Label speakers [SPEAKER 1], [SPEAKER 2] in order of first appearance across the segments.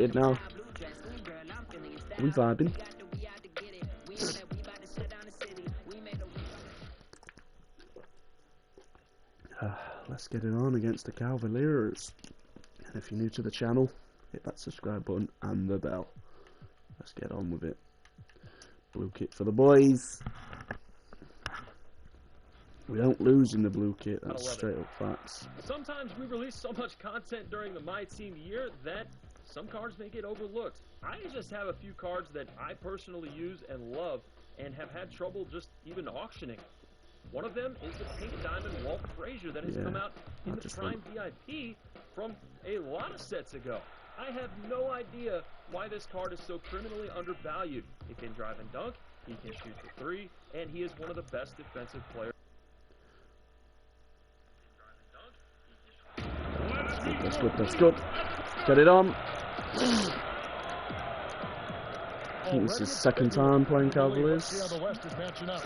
[SPEAKER 1] it now. We vibing. Let's get it on against the Cavaliers. And if you're new to the channel, hit that subscribe button and the bell. Let's get on with it. Blue kit for the boys. We don't lose in the blue kit, that's straight up facts.
[SPEAKER 2] Sometimes we release so much content during the My Team year that some cards may get overlooked. I just have a few cards that I personally use and love and have had trouble just even auctioning. One of them is the Pink Diamond Walt Frazier that has come out in the Prime VIP from a lot of sets ago. I have no idea why this card is so criminally undervalued. He can drive and dunk, he can shoot the three, and he is one of the best defensive players.
[SPEAKER 1] That's good, that's good. Get it on. I think this is second time playing Cavaliers.
[SPEAKER 3] See how the West is matching up.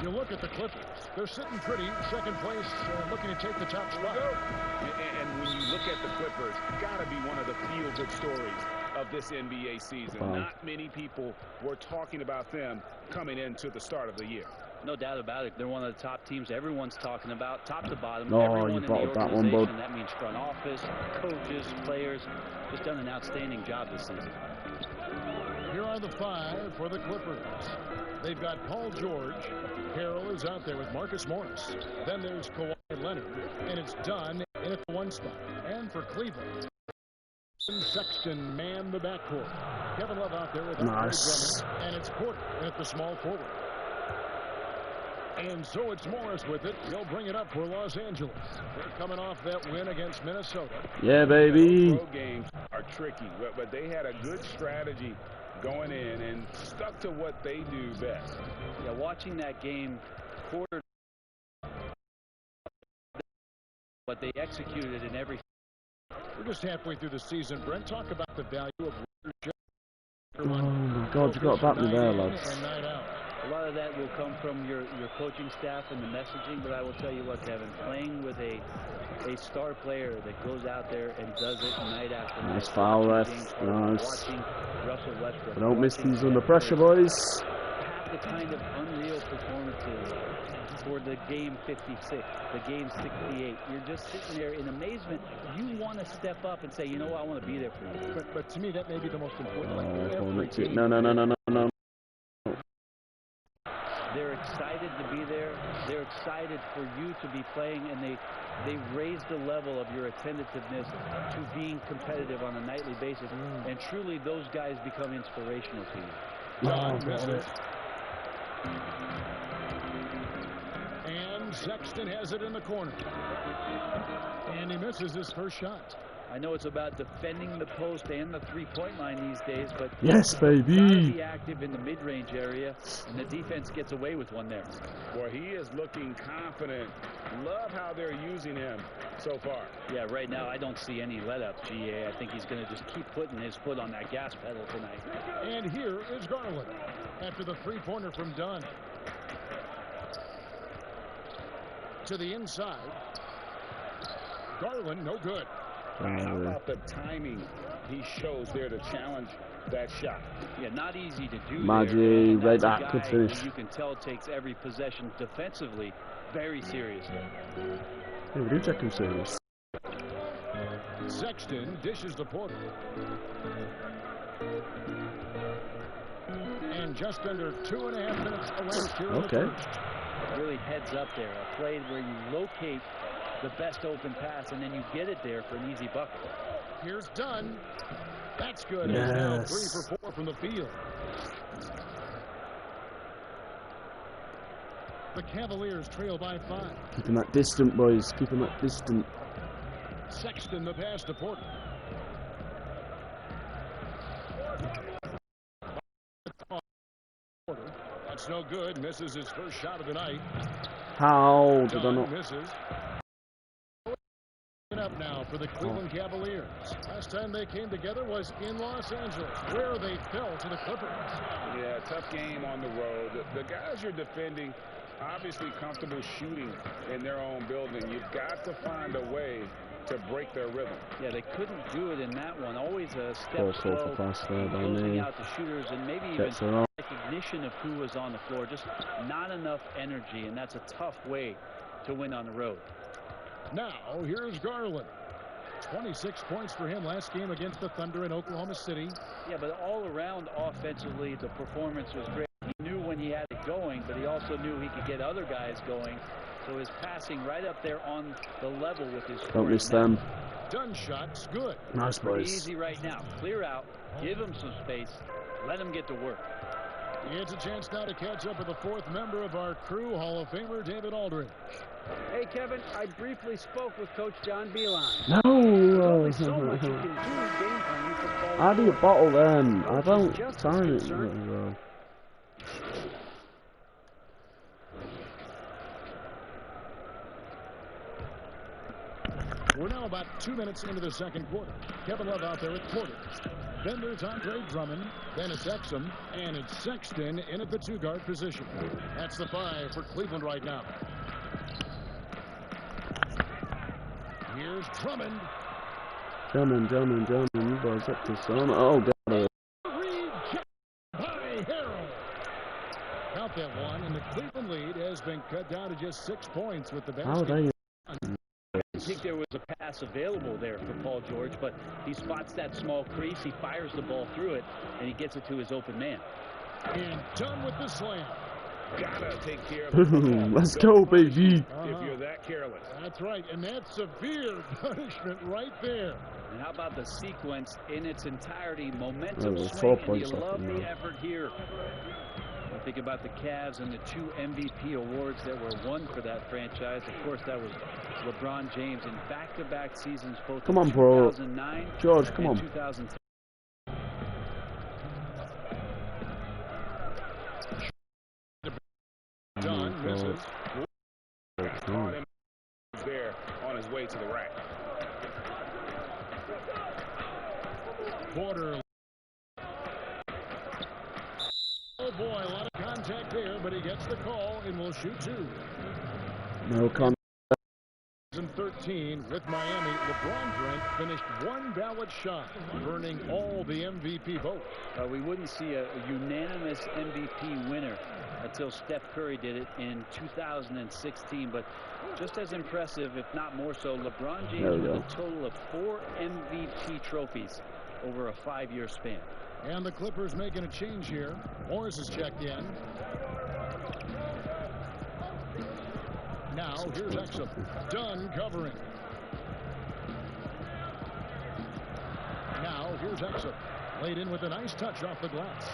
[SPEAKER 3] You look at the Clippers. They're sitting pretty, second place, looking to take the top spot.
[SPEAKER 4] And when you look at the Clippers, got to be one of the feel-good stories of this NBA season.
[SPEAKER 1] Wow.
[SPEAKER 4] Not many people were talking about them coming into the start of the year.
[SPEAKER 5] No doubt about it. They're one of the top teams everyone's talking about, top to bottom.
[SPEAKER 1] Oh,
[SPEAKER 5] Everyone
[SPEAKER 1] you
[SPEAKER 5] in the
[SPEAKER 1] bottled that one,
[SPEAKER 5] organization.
[SPEAKER 1] bud.
[SPEAKER 5] That means front office, coaches, players. Just done an outstanding job this season.
[SPEAKER 3] Here are the five for the Clippers. They've got Paul George. Carroll is out there with Marcus Morris. Then there's Kawhi Leonard. And it's done in at the one spot. And for Cleveland, Sexton man the backcourt. Kevin Love out there with
[SPEAKER 1] Nice.
[SPEAKER 3] Drummond. And it's Porter at the small forward. And so it's Morris with it. He'll bring it up for Los Angeles. They're coming off that win against Minnesota.
[SPEAKER 1] Yeah, baby.
[SPEAKER 4] Road games are tricky, but they had a good strategy going in and stuck to what they do best.
[SPEAKER 5] Yeah, watching that game, Porter, but they executed in every.
[SPEAKER 3] We're just halfway through the season, Brent. Talk about the value of leadership.
[SPEAKER 1] Oh my God, you got back me there, lads.
[SPEAKER 3] And night out.
[SPEAKER 5] A lot of that will come from your coaching staff and the messaging, but I will tell you what, Kevin, playing with a star player that goes out there and does it night after night.
[SPEAKER 1] Nice foul, ref. Nice. But don't miss these under pressure, boys.
[SPEAKER 5] Have the kind of unreal performances for the game 56, the game 68. You're just sitting there in amazement. You want to step up and say, you know what, I want to be there for you.
[SPEAKER 3] But to me, that may be the most important.
[SPEAKER 1] No.
[SPEAKER 5] They're excited to be there. They're excited for you to be playing, and they raise the level of your attentiveness to being competitive on a nightly basis. And truly, those guys become inspirational to you.
[SPEAKER 3] And Sexton has it in the corner. And he misses his first shot.
[SPEAKER 5] I know it's about defending the post and the three-point line these days, but
[SPEAKER 1] Yes, baby.
[SPEAKER 5] gotta be active in the mid-range area, and the defense gets away with one there.
[SPEAKER 4] Boy, he is looking confident. Love how they're using him so far.
[SPEAKER 5] Yeah, right now I don't see any let-up, GA. I think he's going to just keep putting his foot on that gas pedal tonight.
[SPEAKER 3] And here is Garland after the three-pointer from Dunn. To the inside. Garland, no good.
[SPEAKER 4] How about the timing he shows there to challenge that shot?
[SPEAKER 5] Yeah, not easy to do.
[SPEAKER 1] Maggie, right back, good finish.
[SPEAKER 5] You can tell takes every possession defensively very seriously.
[SPEAKER 1] Yeah, we do take him serious.
[SPEAKER 3] Sexton dishes the Porter. And just under 2.5 minutes away here in the first.
[SPEAKER 5] Really heads up there. A play where you locate the best open pass, and then you get it there for an easy bucket.
[SPEAKER 3] Here's Dunn. That's good.
[SPEAKER 1] Yes.
[SPEAKER 3] He's now 3 for 4 from the field. The Cavaliers trail by 5.
[SPEAKER 1] Keeping that distant, boys. Keeping that distant.
[SPEAKER 3] Sexton the pass to Porter. That's no good. Misses his first shot of the night.
[SPEAKER 1] How did I not?
[SPEAKER 3] Misses. Up now for the Cleveland Cavaliers. Last time they came together was in Los Angeles, where they fell to the Clippers.
[SPEAKER 4] Yeah, tough game on the road. The guys you're defending obviously comfortable shooting in their own building. You've got to find a way to break their rhythm.
[SPEAKER 5] Yeah, they couldn't do it in that one. Always a
[SPEAKER 1] Poor
[SPEAKER 5] step
[SPEAKER 1] call
[SPEAKER 5] slow,
[SPEAKER 1] for pass there by
[SPEAKER 5] closing
[SPEAKER 1] me.
[SPEAKER 5] out the shooters, and maybe even
[SPEAKER 1] Gets her on.
[SPEAKER 5] recognition of who was on the floor. Just not enough energy, and that's a tough way to win on the road.
[SPEAKER 3] Now, here's Garland. 26 points for him last game against the Thunder in Oklahoma City.
[SPEAKER 5] Yeah, but all around offensively, the performance was great. He knew when he had it going, but he also knew he could get other guys going. So his passing right up there on the level with his scoring.
[SPEAKER 1] Don't miss them.
[SPEAKER 3] Done shot's good.
[SPEAKER 1] Nice
[SPEAKER 5] Pretty
[SPEAKER 1] boys.
[SPEAKER 5] easy right now. Clear out, give him some space, let him get to work.
[SPEAKER 3] It's a chance now to catch up with the fourth member of our crew, Hall of Famer David Aldridge.
[SPEAKER 6] Hey, Kevin, I briefly spoke with Coach John Beilein.
[SPEAKER 1] No!
[SPEAKER 6] Only so much you can do game planning for Paul
[SPEAKER 1] How do you
[SPEAKER 6] George.
[SPEAKER 1] bottle them? I
[SPEAKER 6] Coach is
[SPEAKER 1] don't
[SPEAKER 6] just as
[SPEAKER 1] time it
[SPEAKER 6] concerned.
[SPEAKER 1] very well.
[SPEAKER 3] We're now about 2 minutes into the second quarter. Kevin Love out there at Porter. Then there's Andre Drummond. Then it's Exum. And it's Sexton in at the two-guard position. That's the 5 for Cleveland right now. Here's Drummond.
[SPEAKER 1] Drummond. You boys up to some. Oh, God.
[SPEAKER 3] Rejected by Harrell. Count that one. And the Cleveland lead has been cut down to just 6 points with the
[SPEAKER 1] How are
[SPEAKER 3] basket.
[SPEAKER 1] they?
[SPEAKER 5] I think there was a pass available there for Paul George, but he spots that small crease, he fires the ball through it, and he gets it to his open man.
[SPEAKER 3] And done with the slam.
[SPEAKER 4] Gotta take care of the football.
[SPEAKER 1] Let's go, baby.
[SPEAKER 4] If you're that careless.
[SPEAKER 3] That's right, and that's severe punishment right there.
[SPEAKER 5] And how about the sequence in its entirety? Momentum
[SPEAKER 1] Oh,
[SPEAKER 5] swing,
[SPEAKER 1] 4
[SPEAKER 5] and you
[SPEAKER 1] points off
[SPEAKER 5] love
[SPEAKER 1] him
[SPEAKER 5] the
[SPEAKER 1] now.
[SPEAKER 5] effort here. I think about the Cavs and the 2 MVP awards that were won for that franchise. Of course, that was LeBron James in back-to-back seasons, both
[SPEAKER 1] Come
[SPEAKER 5] in
[SPEAKER 1] on, bro.
[SPEAKER 5] 2009
[SPEAKER 1] George, come
[SPEAKER 5] and
[SPEAKER 1] on.
[SPEAKER 5] 2010.
[SPEAKER 3] John misses.
[SPEAKER 4] Caught him there on his way to the rack.
[SPEAKER 3] Porter. Oh boy, a lot of contact there, but he gets the call and will shoot 2.
[SPEAKER 1] No con.
[SPEAKER 3] 2013 with Miami, LeBron Brent finished 1 ballot shot, burning all the MVP votes.
[SPEAKER 5] We wouldn't see a unanimous MVP winner until Steph Curry did it in 2016. But just as impressive, if not more so, LeBron
[SPEAKER 1] There
[SPEAKER 5] James
[SPEAKER 1] we
[SPEAKER 5] with
[SPEAKER 1] go.
[SPEAKER 5] a total of 4 MVP trophies over a 5-year span.
[SPEAKER 3] And the Clippers making a change here. Morris is checked in. Now, here's Exum. Dunn covering. Now, here's Exum. Laid in with a nice touch off the glass.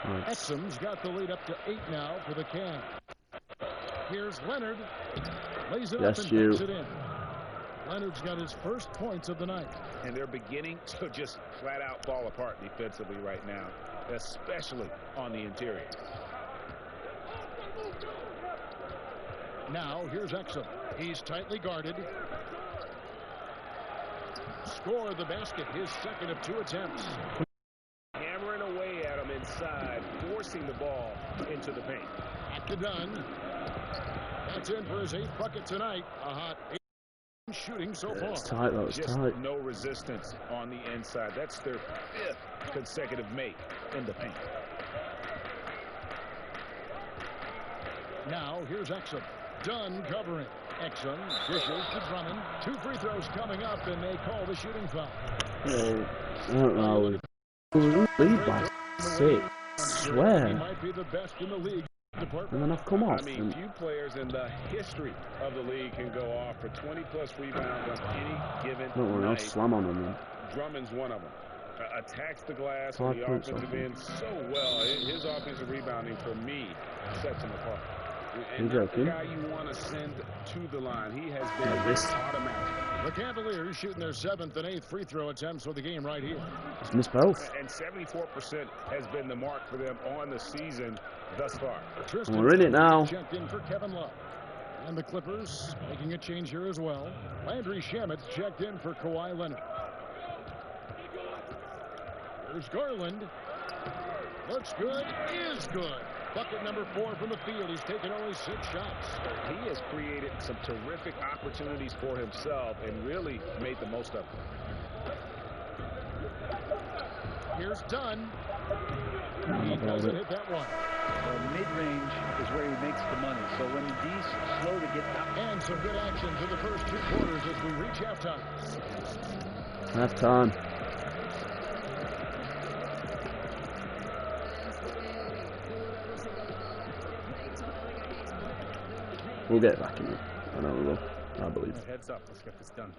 [SPEAKER 1] Nice.
[SPEAKER 3] Exum's got the lead up to 8 now for the Cavs. Here's Leonard. Lays it
[SPEAKER 1] Yes,
[SPEAKER 3] up and
[SPEAKER 1] you.
[SPEAKER 3] puts it in. Leonard's got his first points of the night.
[SPEAKER 4] And they're beginning to just flat out fall apart defensively right now, especially on the interior.
[SPEAKER 3] Now, here's Exum. He's tightly guarded. Score the basket, his second of 2 attempts.
[SPEAKER 4] Hammering away at him inside, forcing the ball into the paint.
[SPEAKER 3] Back to Dunn. That's in for his 8th bucket tonight. A hot 8 shooting so far.
[SPEAKER 1] It's tight, that was
[SPEAKER 4] Just
[SPEAKER 1] tight.
[SPEAKER 4] no resistance on the inside. That's their 5th consecutive make in the paint.
[SPEAKER 3] Now, here's Exum. Dunn covering. Exum dishes to Drummond. 2 free throws coming up, and they call the shooting foul.
[SPEAKER 1] I don't know. Lead by 6.
[SPEAKER 3] He
[SPEAKER 1] Swear.
[SPEAKER 3] might be the best in the league
[SPEAKER 1] And
[SPEAKER 3] department.
[SPEAKER 1] then I've come off.
[SPEAKER 4] I mean,
[SPEAKER 1] And
[SPEAKER 4] few players in the history of the league can go off for 20-plus rebounds on any given
[SPEAKER 1] don't worry, I'll
[SPEAKER 4] night.
[SPEAKER 1] slam on them.
[SPEAKER 4] Drummond's one of them. Attacks the glass
[SPEAKER 1] 5
[SPEAKER 4] on the
[SPEAKER 1] points
[SPEAKER 4] offensive
[SPEAKER 1] off.
[SPEAKER 4] end so well. His offensive rebounding, for me, sets him apart. And
[SPEAKER 1] You
[SPEAKER 4] not the
[SPEAKER 1] joking?
[SPEAKER 4] guy you want to send to the line. He has been
[SPEAKER 1] Yeah, this-
[SPEAKER 4] automatic.
[SPEAKER 3] The Cavaliers shooting their 7th and 8th free throw attempts for the game right here.
[SPEAKER 1] It's missed both.
[SPEAKER 4] And 74% has been the mark for them on the season thus far.
[SPEAKER 3] Tristan
[SPEAKER 1] We're in it now.
[SPEAKER 3] checked in for Kevin Love. And the Clippers making a change here as well. Landry Shamet's checked in for Kawhi Leonard. Here's Garland. Looks good. Is good. Bucket number 4 from the field. He's taken only 6 shots.
[SPEAKER 4] He has created some terrific opportunities for himself and really made the most of them.
[SPEAKER 3] Here's Dunn. He doesn't hit that one.
[SPEAKER 5] Mid-range is where he makes the money. So when the D's slow to get out.
[SPEAKER 3] And some good action through the first 2 quarters as we reach halftime.
[SPEAKER 1] Halftime. We'll get back in it. I know we will. I believe.
[SPEAKER 4] Heads up. Let's get this done.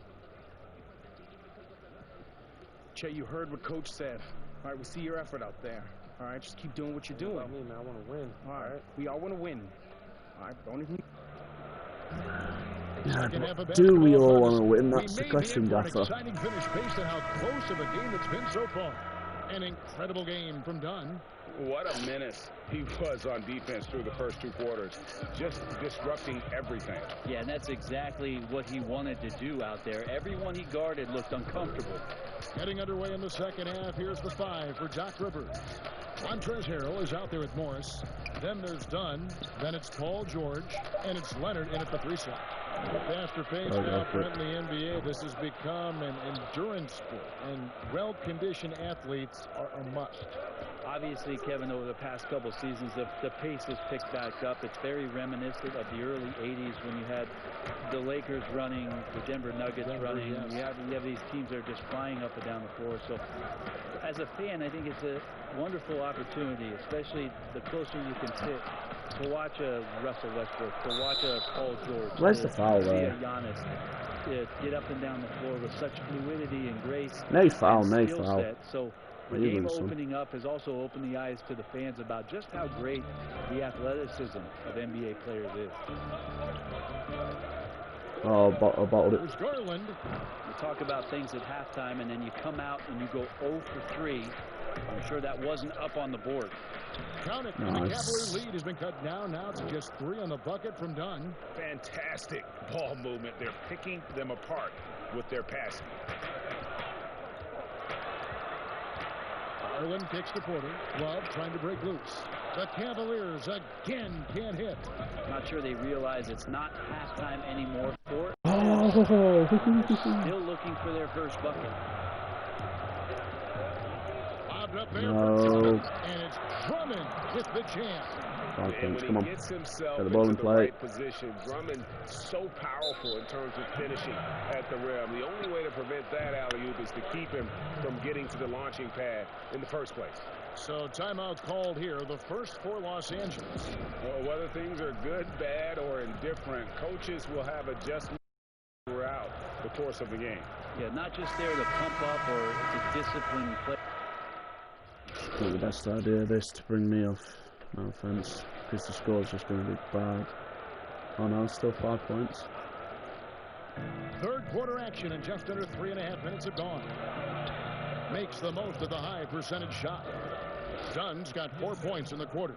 [SPEAKER 4] Che, you heard what Coach said. All right, we see your effort out there. All right, just keep doing what you're doing.
[SPEAKER 6] I mean, I want to win.
[SPEAKER 4] All right, we all want to win. All right, don't even.
[SPEAKER 1] Yeah, but do we all want to win? That's the question, Gaffer.
[SPEAKER 3] Exciting finish based on how close of a game it's been so far. An incredible game from Dunn.
[SPEAKER 4] What a menace he was on defense through the first 2 quarters. Just disrupting everything.
[SPEAKER 5] Yeah, and that's exactly what he wanted to do out there. Everyone he guarded looked uncomfortable.
[SPEAKER 3] Getting underway in the second half. Here's the 5 for Doc Rivers. Montrezl Harrell is out there with Morris. Then there's Dunn. Then it's Paul George. And it's Leonard in at the 3 slot. Faster pace now, Brent, in the NBA. This has become an endurance sport. And well-conditioned athletes are a must.
[SPEAKER 5] Obviously, Kevin, over the past couple seasons, the pace has picked back up. It's very reminiscent of the early 80s when you had the Lakers running, the Denver Nuggets running. Yes. You have these teams that are just flying up and down the floor. So as a fan, I think it's a wonderful opportunity, especially the closer you can sit, to watch a Russell Westbrook, to watch a Paul George.
[SPEAKER 1] Where's the foul there?
[SPEAKER 5] Giannis, to get up and down the floor with such fluidity and grace.
[SPEAKER 1] No foul, no
[SPEAKER 5] skill
[SPEAKER 1] foul.
[SPEAKER 5] set. So the game opening up has also opened the eyes to the fans about just how great the athleticism of NBA players is.
[SPEAKER 1] Oh, I bottled it.
[SPEAKER 3] There's Garland.
[SPEAKER 5] You talk about things at halftime, and then you come out and you go 0 for 3. I'm sure that wasn't up on the board.
[SPEAKER 3] Count it. And the Cavalier lead has been cut down. Now it's just 3 on the bucket from Dunn.
[SPEAKER 4] Fantastic ball movement. They're picking them apart with their passing.
[SPEAKER 3] Garland kicks to Porter. Love trying to break loose. The Cavaliers again can't hit.
[SPEAKER 5] Not sure they realize it's not halftime anymore. Still looking for their first bucket.
[SPEAKER 3] Lobbed up there
[SPEAKER 1] No.
[SPEAKER 3] and it's Drummond with the jam.
[SPEAKER 4] And when
[SPEAKER 1] Come on.
[SPEAKER 4] he gets himself
[SPEAKER 1] Get the ball in
[SPEAKER 4] into the
[SPEAKER 1] play.
[SPEAKER 4] right position, Drummond so powerful in terms of finishing at the rim. The only way to prevent that alley-oop is to keep him from getting to the launching pad in the first place.
[SPEAKER 3] So timeout called here, the first for Los Angeles.
[SPEAKER 4] Well, whether things are good, bad, or indifferent, coaches will have adjustments throughout the course of the game.
[SPEAKER 5] Yeah, not just there to pump up or to discipline play.
[SPEAKER 1] Not the best idea this to bring me off. No offense, because the score's just going to be bad. Oh no, still 5 points.
[SPEAKER 3] Third quarter action and just under 3.5 minutes have gone. Makes the most of the high percentage shot. Dunn's got 4 points in the quarter.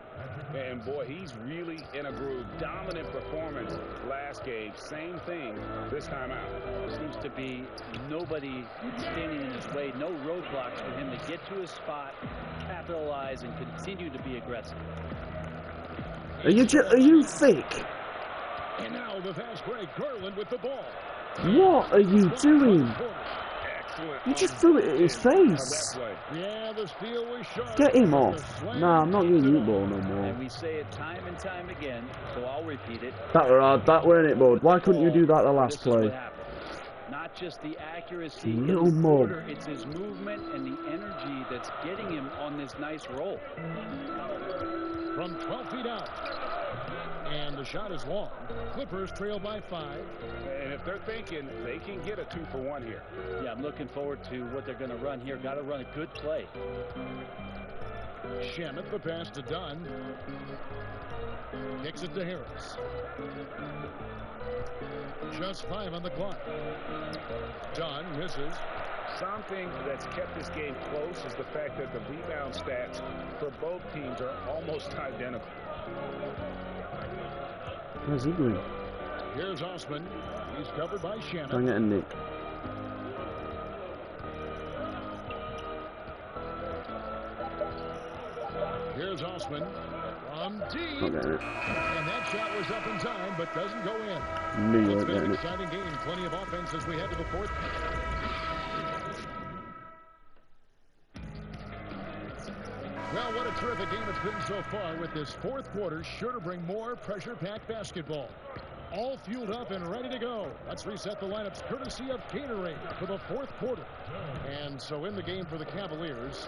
[SPEAKER 4] And boy, he's really in a groove. Dominant performance last game. Same thing this time out.
[SPEAKER 5] Seems to be nobody standing in his way. No roadblocks for him to get to his spot, capitalize, and continue to be aggressive.
[SPEAKER 1] Are you fake?
[SPEAKER 3] And now the fast break. Garland with the ball.
[SPEAKER 1] What are you doing?
[SPEAKER 4] Excellent.
[SPEAKER 1] You just threw it at his face.
[SPEAKER 3] Yeah, the steal was sharp.
[SPEAKER 1] Get him off. Nah, I'm not giving you the ball no more.
[SPEAKER 5] And we say it time and time again, so I'll repeat it.
[SPEAKER 1] That were hard, that were in it, bud. Why couldn't you do that the last
[SPEAKER 5] This is what
[SPEAKER 1] play?
[SPEAKER 5] happens. Not just the accuracy in
[SPEAKER 1] Little
[SPEAKER 5] the
[SPEAKER 1] mob.
[SPEAKER 5] quarter, it's his movement and the energy that's getting him on this nice roll.
[SPEAKER 3] From 12 feet out. And the shot is long. Clippers trail by 5.
[SPEAKER 4] And if they're thinking they can get a 2-for-1 here.
[SPEAKER 5] Yeah, I'm looking forward to what they're going to run here. Got to run a good play.
[SPEAKER 3] Shamet the pass to Dunn. Kicks it to Harris. Just 5 on the clock. Dunn misses.
[SPEAKER 4] Something that's kept this game close is the fact that the rebound stats for both teams are almost identical.
[SPEAKER 1] How's he doing?
[SPEAKER 3] Here's Osman. He's covered by
[SPEAKER 1] Trying
[SPEAKER 3] Shamet.
[SPEAKER 1] to get a nick.
[SPEAKER 3] Here's Osman. from deep.
[SPEAKER 1] Not getting it.
[SPEAKER 3] And that shot was up in time, but doesn't go in.
[SPEAKER 1] Knew you
[SPEAKER 3] It's
[SPEAKER 1] weren't
[SPEAKER 3] been an
[SPEAKER 1] getting it.
[SPEAKER 3] exciting game. Plenty of offense as we head to the fourth. Well, what a terrific game it's been so far, with this fourth quarter sure to bring more pressure-packed basketball. All fueled up and ready to go. Let's reset the lineups courtesy of Gatorade for the fourth quarter. And so in the game for the Cavaliers,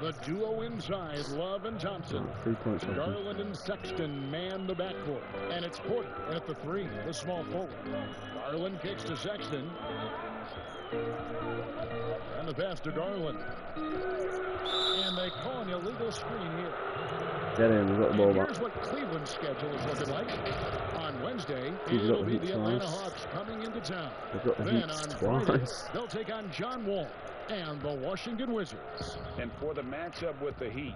[SPEAKER 3] the duo inside, Love and Thompson.
[SPEAKER 1] 3 points open.
[SPEAKER 3] Garland and Sexton man the backcourt. And it's Porter in at the three, the small forward. Garland kicks to Sexton. And the pass to Garland. And they call an illegal screen here.
[SPEAKER 1] Get in, we've got the ball
[SPEAKER 3] And
[SPEAKER 1] back.
[SPEAKER 3] here's what Cleveland's schedule is looking like. On Wednesday,
[SPEAKER 1] We've got
[SPEAKER 3] it'll
[SPEAKER 1] the
[SPEAKER 3] be
[SPEAKER 1] Heat
[SPEAKER 3] the Atlanta
[SPEAKER 1] twice.
[SPEAKER 3] Hawks coming into town.
[SPEAKER 1] They've got the
[SPEAKER 3] Then
[SPEAKER 1] Heat
[SPEAKER 3] on
[SPEAKER 1] twice.
[SPEAKER 3] Friday, they'll take on John Wall and the Washington Wizards.
[SPEAKER 4] And for the matchup with the Heat,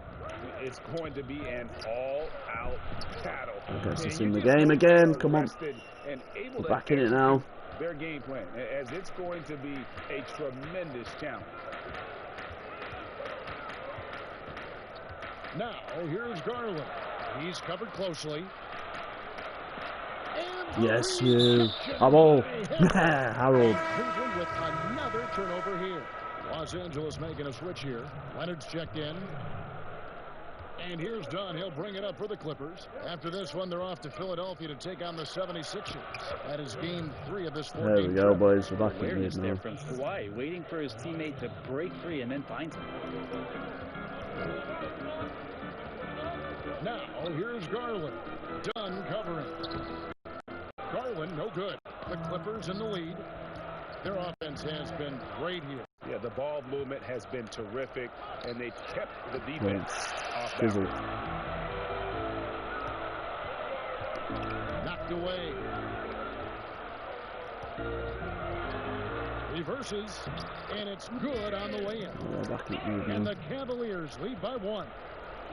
[SPEAKER 4] it's going to be an all-out battle.
[SPEAKER 1] I guess
[SPEAKER 4] And
[SPEAKER 1] it's
[SPEAKER 4] you
[SPEAKER 1] in the
[SPEAKER 4] just
[SPEAKER 1] game
[SPEAKER 4] hope
[SPEAKER 1] again.
[SPEAKER 4] they're
[SPEAKER 1] Come on.
[SPEAKER 4] rested and able
[SPEAKER 1] We're
[SPEAKER 4] to
[SPEAKER 1] back in it now.
[SPEAKER 4] execute their game plan, as it's going to be a tremendous challenge.
[SPEAKER 3] Now, here's Garland. He's covered closely. And
[SPEAKER 1] Yes,
[SPEAKER 3] three
[SPEAKER 1] you.
[SPEAKER 3] section
[SPEAKER 1] I'm all.
[SPEAKER 3] by
[SPEAKER 1] Yeah, Harold.
[SPEAKER 3] Cleveland with another turnover here. Los Angeles making a switch here. Leonard's checked in. And here's Dunn. He'll bring it up for the Clippers. After this one, they're off to Philadelphia to take on the 76ers. That is game 3 of this 4-game
[SPEAKER 1] There we go,
[SPEAKER 3] trip.
[SPEAKER 1] boys. We're back in
[SPEAKER 5] Awareness
[SPEAKER 1] mid
[SPEAKER 5] there
[SPEAKER 1] now.
[SPEAKER 5] from Kawhi, waiting for his teammate to break free and then finds him.
[SPEAKER 3] Now, here's Garland. Dunn covering. Garland, no good. The Clippers in the lead. Their offense has been great here.
[SPEAKER 4] Yeah, the ball movement has been terrific, and they've kept the defense off
[SPEAKER 1] Chisel.
[SPEAKER 4] balance.
[SPEAKER 3] Knocked away. Reverses, and it's good on the way in.
[SPEAKER 1] We're back in mid
[SPEAKER 3] And
[SPEAKER 1] now.
[SPEAKER 3] the Cavaliers lead by 1.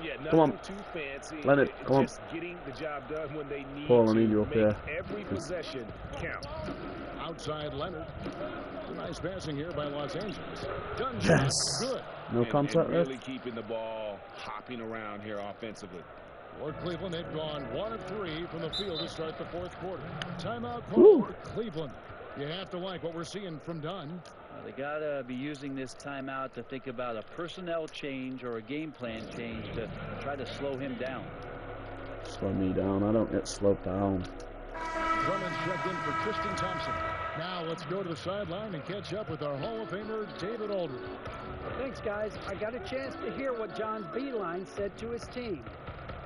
[SPEAKER 4] Yeah, nothing
[SPEAKER 1] Come on.
[SPEAKER 4] too fancy.
[SPEAKER 1] Leonard, come on.
[SPEAKER 4] Just getting the job done when they need
[SPEAKER 1] Paul, I
[SPEAKER 4] to
[SPEAKER 1] need you up
[SPEAKER 4] make
[SPEAKER 1] here.
[SPEAKER 4] every possession count.
[SPEAKER 3] Outside Leonard. Nice passing here by Los Angeles. Dunn
[SPEAKER 1] Yes.
[SPEAKER 3] shot, good.
[SPEAKER 1] No contact
[SPEAKER 4] and
[SPEAKER 1] there.
[SPEAKER 4] really keeping the ball hopping around here offensively.
[SPEAKER 3] For Cleveland, they've gone 1 of 3 from the field to start the fourth quarter. Timeout
[SPEAKER 1] Woo.
[SPEAKER 3] called. Cleveland. You have to like what we're seeing from Dunn.
[SPEAKER 5] They got to be using this timeout to think about a personnel change or a game plan change to try to slow him down.
[SPEAKER 1] Slow me down. I don't get slowed down.
[SPEAKER 3] Drummond's checked in for Tristan Thompson. Now let's go to the sideline and catch up with our Hall of Famer, David Aldridge.
[SPEAKER 6] Thanks, guys. I got a chance to hear what John Beilein said to his team.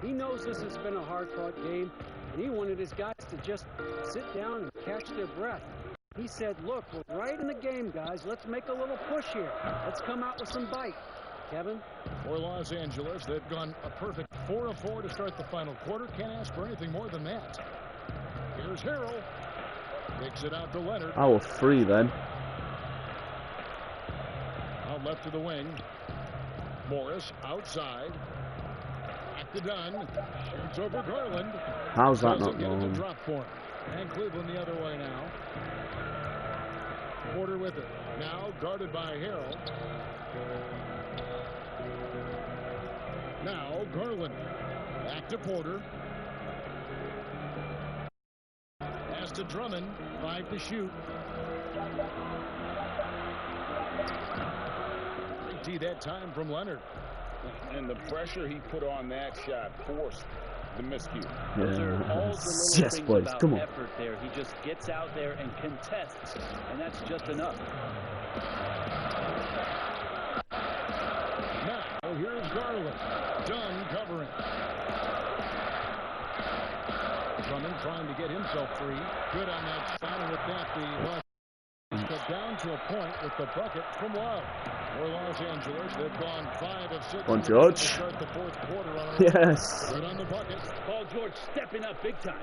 [SPEAKER 6] He knows this has been a hard-fought game, and he wanted his guys to just sit down and catch their breath. He said, look, we're right in the game, guys. Let's make a little push here. Let's come out with some bite. Kevin?
[SPEAKER 3] For Los Angeles, they've gone a perfect 4 of 4 to start the final quarter. Can't ask for anything more than that. Here's Harrell. Kicks it out to Leonard.
[SPEAKER 1] I was free then.
[SPEAKER 3] Out left to the wing. Morris outside. Back to Dunn. Shoots over Garland.
[SPEAKER 1] How's that
[SPEAKER 3] Doesn't
[SPEAKER 1] not
[SPEAKER 3] get it to
[SPEAKER 1] wrong?
[SPEAKER 3] drop for him. And Cleveland the other way now. Porter with it. Now guarded by Harrell. Now Garland. Back to Porter. Pass to Drummond. 5 to shoot. Great tee that time from Leonard.
[SPEAKER 4] And the pressure he put on that shot forced the miscue.
[SPEAKER 5] Those are all the
[SPEAKER 1] Yes,
[SPEAKER 5] little
[SPEAKER 1] yes,
[SPEAKER 5] things
[SPEAKER 1] boys.
[SPEAKER 5] about
[SPEAKER 1] Come on.
[SPEAKER 5] effort there. He just gets out there and contests, and that's just enough.
[SPEAKER 3] Now, here's Garland. Dunn covering. Drummond trying to get himself free. Good on that shot, and with that, the get down to a point with the bucket from Love. For Los Angeles, they've gone 5 of 6
[SPEAKER 1] On
[SPEAKER 3] to
[SPEAKER 1] George.
[SPEAKER 3] start the fourth quarter on a
[SPEAKER 1] Yes.
[SPEAKER 3] Good on the bucket.
[SPEAKER 5] Paul George stepping up big time.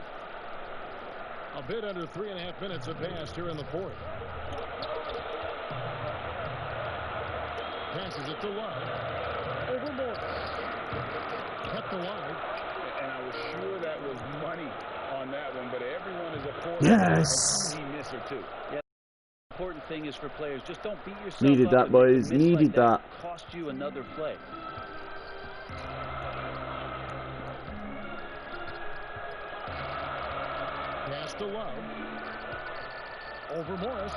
[SPEAKER 3] A bit under 3.5 minutes have passed here in the fourth. Passes it to Love. Over Morris. Kept alive.
[SPEAKER 4] And I was sure that was money on that one, but everyone is afforded
[SPEAKER 1] Yes.
[SPEAKER 4] an easy miss or two.
[SPEAKER 5] Important thing is for players, just don't beat yourself
[SPEAKER 1] Needed
[SPEAKER 5] up
[SPEAKER 1] that,
[SPEAKER 5] and make a
[SPEAKER 1] boys.
[SPEAKER 5] miss
[SPEAKER 1] Needed
[SPEAKER 5] like
[SPEAKER 1] that.
[SPEAKER 5] Cost you another play.
[SPEAKER 3] pitch to Love. Over Morris.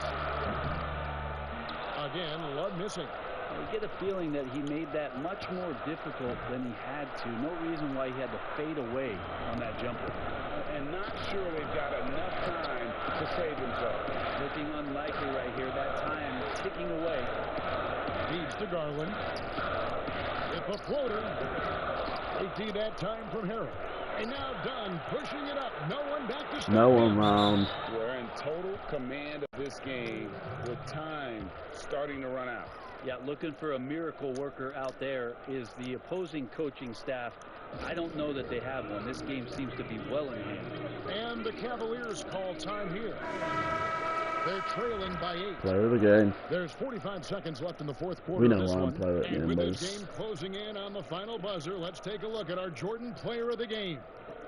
[SPEAKER 3] Again, Love missing.
[SPEAKER 5] You get a feeling that he made that much more difficult than he had to. No reason why he had to fade away on that jumper.
[SPEAKER 4] And not sure they've got enough time to save themselves.
[SPEAKER 5] Looking unlikely right here. That time ticking away.
[SPEAKER 3] Feeds to Garland. It's a floater. Safety that time from Harrell. And now Dunn pushing it up. No one back to stop
[SPEAKER 1] No
[SPEAKER 3] him.
[SPEAKER 1] one round.
[SPEAKER 4] We're in total command of this game with time starting to run out.
[SPEAKER 5] Yeah, looking for a miracle worker out there is the opposing coaching staff. I don't know that they have one. This game seems to be well in hand.
[SPEAKER 3] And the Cavaliers call time here. They're trailing by 8.
[SPEAKER 1] Player of the game.
[SPEAKER 3] There's 45 seconds left in the fourth quarter.
[SPEAKER 1] We know
[SPEAKER 3] of this
[SPEAKER 1] why I'm
[SPEAKER 3] one.
[SPEAKER 1] player of the
[SPEAKER 3] And
[SPEAKER 1] game,
[SPEAKER 3] with this
[SPEAKER 1] boys.
[SPEAKER 3] game closing in on the final buzzer, let's take a look at our Jordan player of the game.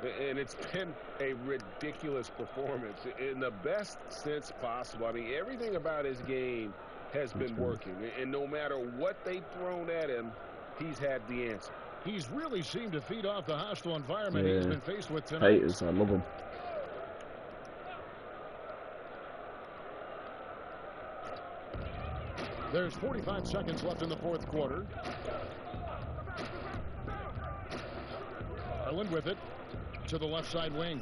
[SPEAKER 4] And it's been a ridiculous performance in the best sense possible. I mean, everything about his game has been working. And no matter what they've thrown at him, he's had the answer.
[SPEAKER 3] He's really seemed to feed off the hostile environment he's been faced with tonight.
[SPEAKER 1] Haters, I love him.
[SPEAKER 3] There's 45 seconds left in the fourth quarter. Garland with it to the left side wing.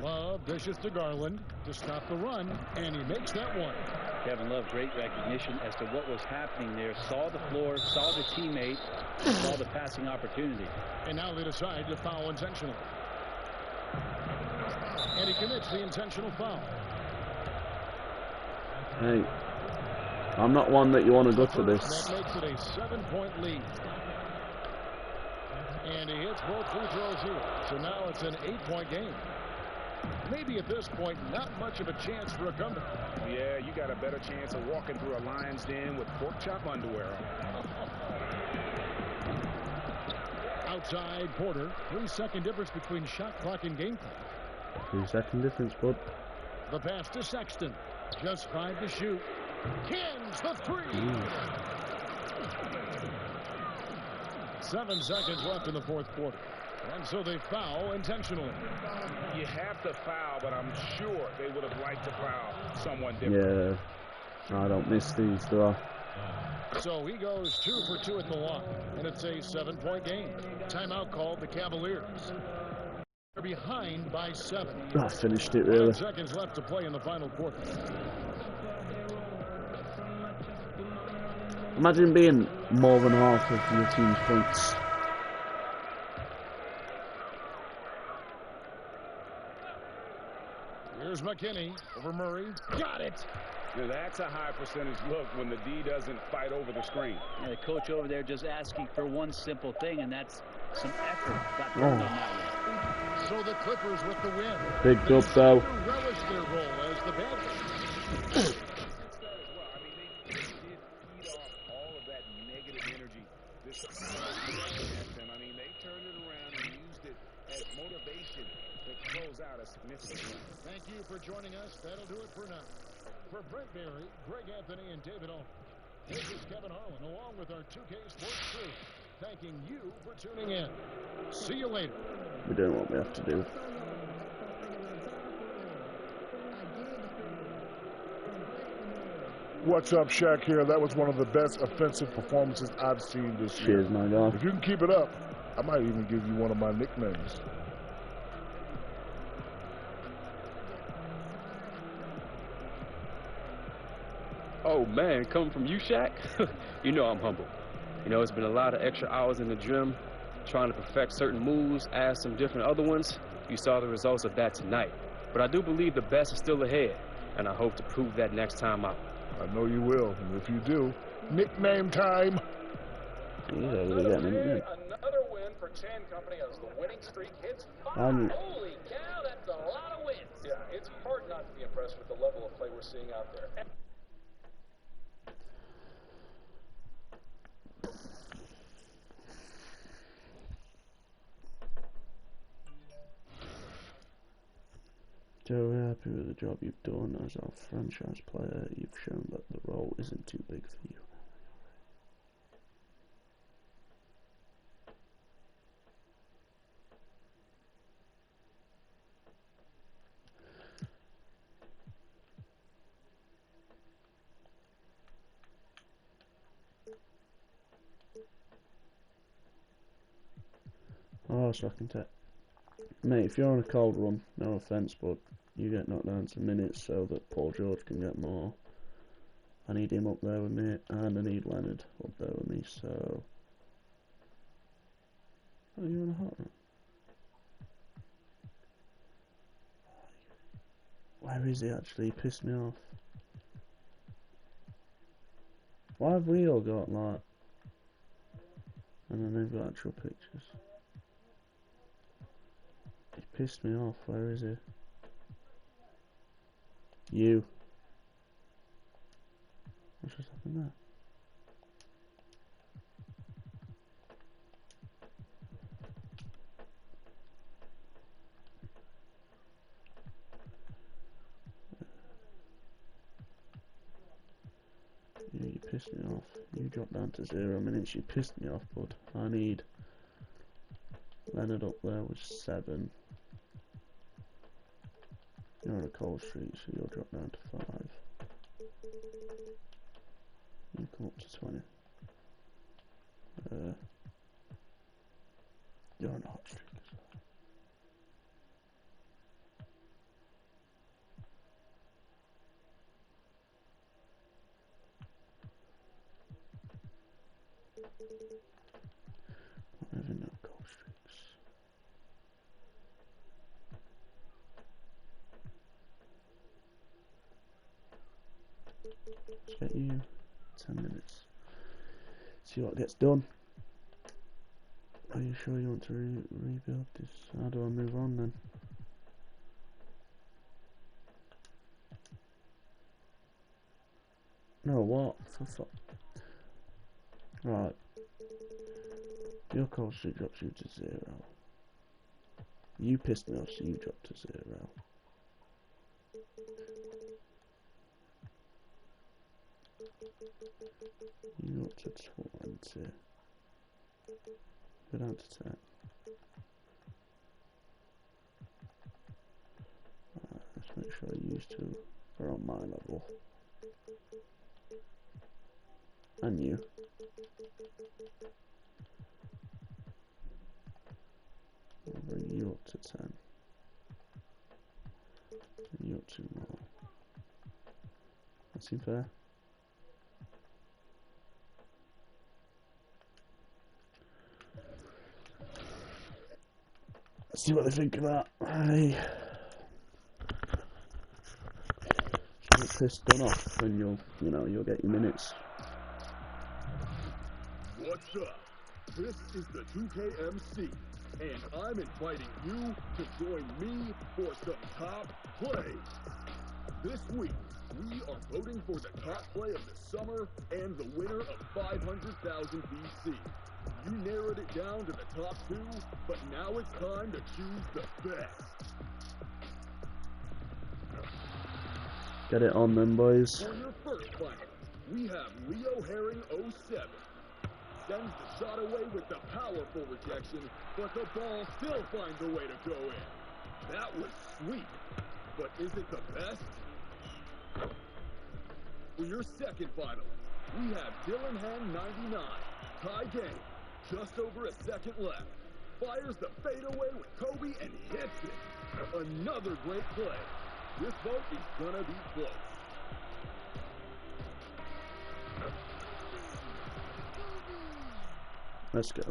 [SPEAKER 3] Love dishes to Garland to stop the run, and he makes that one.
[SPEAKER 5] Kevin Love, great recognition as to what was happening there. Saw the floor, saw the teammate, saw the passing opportunity.
[SPEAKER 3] And now they decide to foul intentionally. And he commits the intentional foul.
[SPEAKER 1] Hey, I'm not one that you want to go for this.
[SPEAKER 3] That makes it a 7-point lead. And he hits both free throws here. So now it's an 8-point game. Maybe at this point, not much of a chance for a comeback.
[SPEAKER 4] Yeah, you got a better chance of walking through a lion's den with pork chop underwear on.
[SPEAKER 3] Outside Porter. 3-second difference between shot clock and game clock.
[SPEAKER 1] 3-second difference, bud.
[SPEAKER 3] The pass to Sexton. Just 5 to shoot. Kins the 3. 7 seconds left in the fourth quarter. And so they foul intentionally.
[SPEAKER 4] You have to foul, but I'm sure they would have liked to foul someone different.
[SPEAKER 1] Yeah. I don't miss these, do I?
[SPEAKER 3] So he goes 2 for 2 at the line. And it's a 7-point game. Timeout called the Cavaliers. They're behind by 7.
[SPEAKER 1] I finished it, really.
[SPEAKER 3] 5 seconds left to play in the final quarter.
[SPEAKER 1] Imagine being more than half of your team's points.
[SPEAKER 3] Here's McKinney over Murray. Got it.
[SPEAKER 4] Now, that's a high percentage look when the D doesn't fight over the screen.
[SPEAKER 5] And the coach over there just asking for one simple thing, and that's some effort got burned on that one.
[SPEAKER 3] So the Clippers with the win.
[SPEAKER 1] Big up, though.
[SPEAKER 3] Relish their role as the bad guys.
[SPEAKER 4] They did feed off all of that negative energy. They turned it around and used it as motivation to close out a significant win.
[SPEAKER 3] Thank you for joining us. That'll do it for now. For Brent Barry, Greg Anthony, and David Owen, this is Kevin Harlan, along with our 2K Sports crew, thanking you for tuning in. See you later.
[SPEAKER 1] We're doing what we have to do.
[SPEAKER 7] What's up, Shaq here. That was one of the best offensive performances I've seen this year.
[SPEAKER 1] Cheers, my guy.
[SPEAKER 7] If you can keep it up, I might even give you one of my nicknames.
[SPEAKER 8] Oh man, coming from you, Shaq, you know I'm humble. You know, it's been a lot of extra hours in the gym, trying to perfect certain moves, add some different other ones. You saw the results of that tonight. But I do believe the best is still ahead, and I hope to prove that next time out.
[SPEAKER 7] I know you will, and if you do, nickname time.
[SPEAKER 9] Another win for Chan Company as the winning streak hits 5. Holy cow, that's a lot of wins. Yeah, it's hard not to be impressed with the level of play we're seeing out there.
[SPEAKER 1] So we're happy with the job you've done as our franchise player. You've shown that the role isn't too big for you. Oh, so I can take. Mate, if you're on a cold run, no offence, but you get knocked down to minutes so that Paul George can get more. I need him up there with me, and I need Leonard up there with me, so... Oh, you're on a hot run. Where is he actually? He pissed me off. Why have we all got, like... And then they've got actual pictures. He pissed me off. Where is he? You. What's just happened there? Yeah, you pissed me off. You dropped down to 0 minutes. You pissed me off, bud. I need Leonard up there with 7. You're on a cold streak, so you'll drop down to 5. You come up to 20. You're on a hot streak as well. I'm having no cold streaks. Let's get you 10 minutes. See what gets done. Are you sure you want to rebuild this? How do I move on then? No, what? For fuck. Right. Your cold streak drops you to 0. You pissed me off, so you dropped to 0. You up to 20. Go down to 10. Let's make sure you two are on my level. And you. I'll bring you up to 10. And you up 2 more. That seem fair? Let's see what they think of that. Hey. Get this done off and you'll get your minutes.
[SPEAKER 10] What's up? This is the 2KMC, and I'm inviting you to join me for some top plays. This week, we are voting for the top play of the summer and the winner of 500,000 BC. You narrowed it down to the top 2, but now it's time to choose the best.
[SPEAKER 1] Get it on them, boys.
[SPEAKER 10] For your first final, we have Leo Herring 07. Sends the shot away with the powerful rejection, but the ball still finds a way to go in. That was sweet, but is it the best? For your second final, we have Dylan Hand 99. Tie game, just over a second left. Fires the fadeaway with Kobe and hits it. Another great play. This vote is gonna be close.
[SPEAKER 1] Let's go.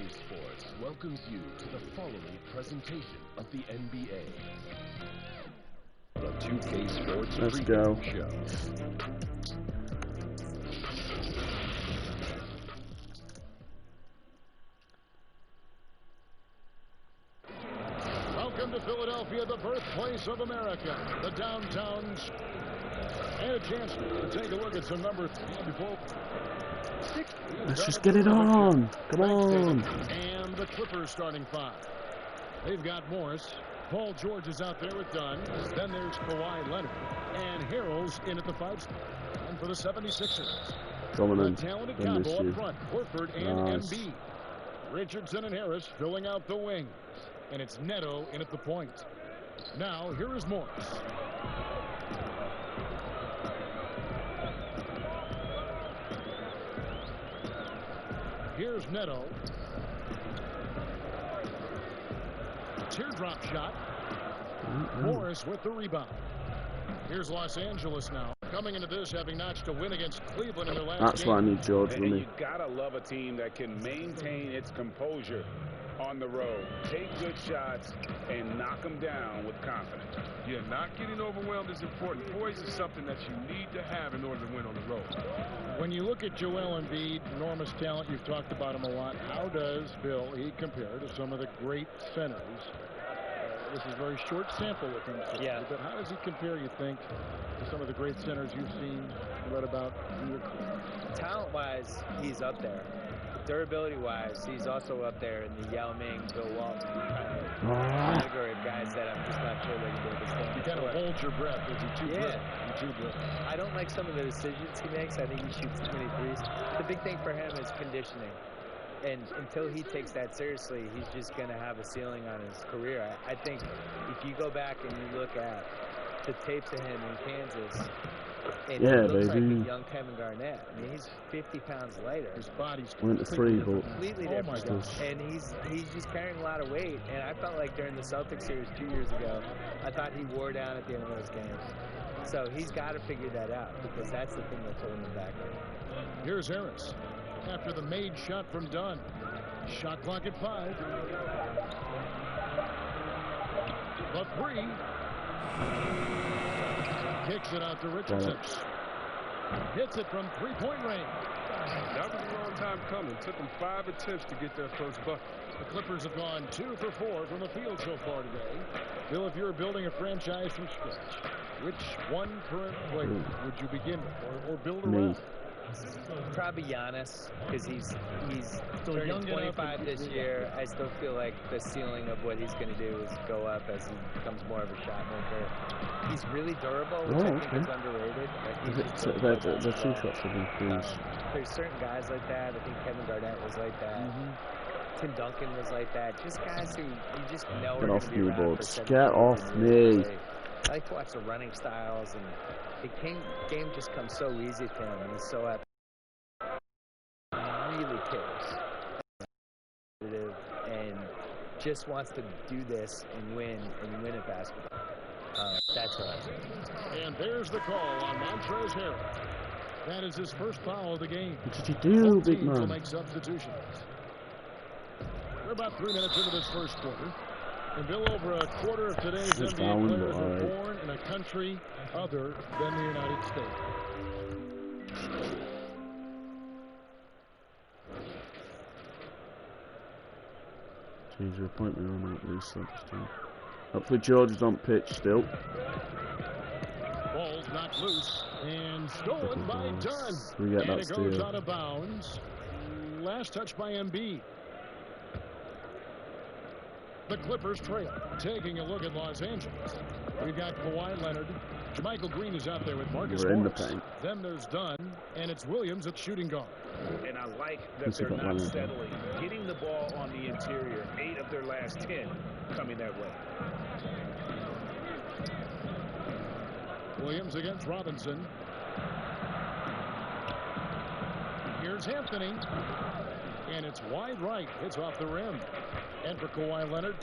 [SPEAKER 11] Sports welcomes you to the following presentation of the NBA. The 2K Sports
[SPEAKER 1] Let's go.
[SPEAKER 11] Show.
[SPEAKER 3] Welcome to Philadelphia, the birthplace of America, the downtown. And a chance to take a look at some numbers before.
[SPEAKER 1] Let's just get it on. Come on.
[SPEAKER 3] And the Clippers starting 5. They've got Morris, Paul George is out there with Dunn. Then there's Kawhi Leonard. And Harrell's in at the 5 spot. And for the 76ers.
[SPEAKER 1] Dominant.
[SPEAKER 3] The talented
[SPEAKER 1] Done this
[SPEAKER 3] combo
[SPEAKER 1] you.
[SPEAKER 3] up front. Horford and
[SPEAKER 1] Nice.
[SPEAKER 3] Embiid. Richardson and Harris filling out the wings. And it's Neto in at the point. Now, here is Morris. Here's Neto. Teardrop shot. Morris with the rebound. Here's Los Angeles now. Coming into this, having notched a win against Cleveland in their last
[SPEAKER 1] That's
[SPEAKER 3] game.
[SPEAKER 1] why I need George,
[SPEAKER 4] And
[SPEAKER 1] really.
[SPEAKER 4] you gotta love a team that can maintain its composure on the road, take good shots, and knock them down with confidence.
[SPEAKER 12] Yeah, not getting overwhelmed is important. Poise is something that you need to have in order to win on the road.
[SPEAKER 3] When you look at Joel Embiid, enormous talent, you've talked about him a lot. How does Bill, he compare to some of the great centers? This is a very short sample with him,
[SPEAKER 13] yeah.
[SPEAKER 3] But how does he compare, you think, to some of the great centers you've seen, read about in your career?
[SPEAKER 13] Talent-wise, he's up there. Durability-wise, he's also up there in the Yao Ming, Bill Walton kind of category of guys that I'm just not sure they can be able to stand.
[SPEAKER 3] You kind of hold your breath. Is he too brittle?
[SPEAKER 13] I don't like some of the decisions he makes. I think he shoots too many threes. The big thing for him is conditioning. And until he takes that seriously, he's just going to have a ceiling on his career. I think if you go back and you look at the tapes of him in Kansas, and he looks like a young Kevin Garnett. I mean, he's 50 pounds lighter.
[SPEAKER 3] His body's
[SPEAKER 1] completely
[SPEAKER 13] different. And he's just carrying a lot of weight. And I felt like during the Celtics series 2 years ago, I thought he wore down at the end of those games. So he's got to figure that out because that's the thing that's holding him back right now.
[SPEAKER 3] Here's Harris. After the made shot from Dunn. Shot clock at 5. The 3. Kicks it out to Richardson. Hits it from three-point range.
[SPEAKER 12] That was a long time coming. Took them 5 attempts to get their first bucket.
[SPEAKER 3] The Clippers have gone 2 for 4 from the field so far today. Bill, if you were building a franchise from scratch, which one current player would you begin with or build around?
[SPEAKER 13] Probably Giannis, because he's
[SPEAKER 3] still
[SPEAKER 13] turning
[SPEAKER 3] young
[SPEAKER 13] 25 this year. I still feel like the ceiling of what he's going to do is go up as he becomes more of a shot maker. He's really durable, which I think is underrated. Like
[SPEAKER 1] The two shots have increased.
[SPEAKER 13] There's certain guys like that. I think Kevin Garnett was like that. Tim Duncan was like that. Just guys who you just know are going to be around for 17
[SPEAKER 1] Get off me.
[SPEAKER 13] I like to watch the running styles, and the game just comes so easy to him, and he's so athletic. Really cares and just wants to do this and win at basketball. That's what I think.
[SPEAKER 3] And there's the call on Montrezl Harrell. That is his first foul of the game.
[SPEAKER 1] What did you do,
[SPEAKER 3] Both
[SPEAKER 1] big
[SPEAKER 3] teams will
[SPEAKER 1] man?
[SPEAKER 3] make substitutions. We're about 3 minutes into this first quarter. And Bill, over a quarter of today's
[SPEAKER 1] Just
[SPEAKER 3] NBA
[SPEAKER 1] down,
[SPEAKER 3] players
[SPEAKER 1] but
[SPEAKER 3] were
[SPEAKER 1] alright.
[SPEAKER 3] born in a country other than the United States.
[SPEAKER 1] Change your appointment on that these subs too. Hopefully George is on pitch still.
[SPEAKER 3] Ball's knocked loose and stolen by Dunn.
[SPEAKER 1] We get
[SPEAKER 3] And
[SPEAKER 1] that
[SPEAKER 3] it goes
[SPEAKER 1] steal.
[SPEAKER 3] out of bounds. Last touch by Embiid. The Clippers trail. Taking a look at Los Angeles. We've got Kawhi Leonard. JaMychal Green is out there with Marcus
[SPEAKER 1] We're in the
[SPEAKER 3] Morris.
[SPEAKER 1] paint.
[SPEAKER 3] Then there's Dunn, and it's Williams at shooting guard.
[SPEAKER 4] And I like that they're not settling. Getting the ball on the interior, 8 of their last 10 coming that way.
[SPEAKER 3] Williams against Robinson. Here's Anthony. And it's wide right. It's off the rim. And for Kawhi Leonard,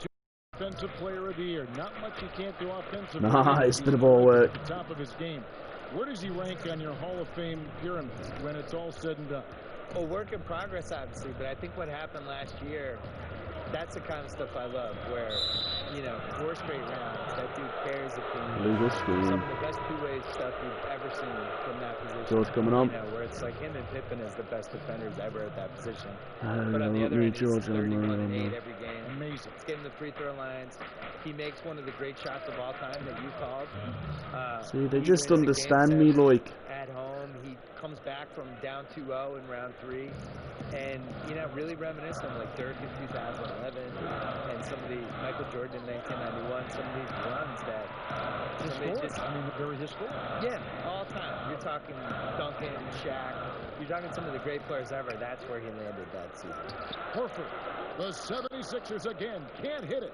[SPEAKER 3] Defensive Player of the Year. Not much he can't do offensively.
[SPEAKER 1] Nice bit of ball work.
[SPEAKER 3] At the top of his game. Where does he rank on your Hall of Fame pyramid when it's all said and done?
[SPEAKER 13] Well, work in progress, obviously, but I think what happened last year, that's the kind of stuff I love, where, 4 straight rounds, that dude carries the team.
[SPEAKER 1] Legal screen.
[SPEAKER 13] Some of the best two-way stuff you've ever seen from that position.
[SPEAKER 1] George coming on.
[SPEAKER 13] Where it's like him and Pippen as the best defenders ever at that position.
[SPEAKER 1] Oh,
[SPEAKER 13] But on the
[SPEAKER 1] yeah,
[SPEAKER 13] other
[SPEAKER 1] me,
[SPEAKER 13] end, he's
[SPEAKER 1] George,
[SPEAKER 13] 31
[SPEAKER 1] I'm
[SPEAKER 13] and 8
[SPEAKER 1] right.
[SPEAKER 13] every game.
[SPEAKER 3] Amazing.
[SPEAKER 13] He's getting the free throw lines. He makes one of the great shots of all time that you called.
[SPEAKER 1] See, they
[SPEAKER 13] He
[SPEAKER 1] just
[SPEAKER 13] wins a
[SPEAKER 1] understand
[SPEAKER 13] game
[SPEAKER 1] me,
[SPEAKER 13] seven
[SPEAKER 1] like.
[SPEAKER 13] at home. He comes back from down 2-0 in round 3. And, really reminiscent of like Dirk in 2011 and some of the Michael Jordan in 1991, some of these runs that
[SPEAKER 3] very historic.
[SPEAKER 13] Yeah, all time. You're talking Duncan, Shaq. You're talking some of the great players ever. That's where he landed that season.
[SPEAKER 3] Horford, the 76ers again can't hit it.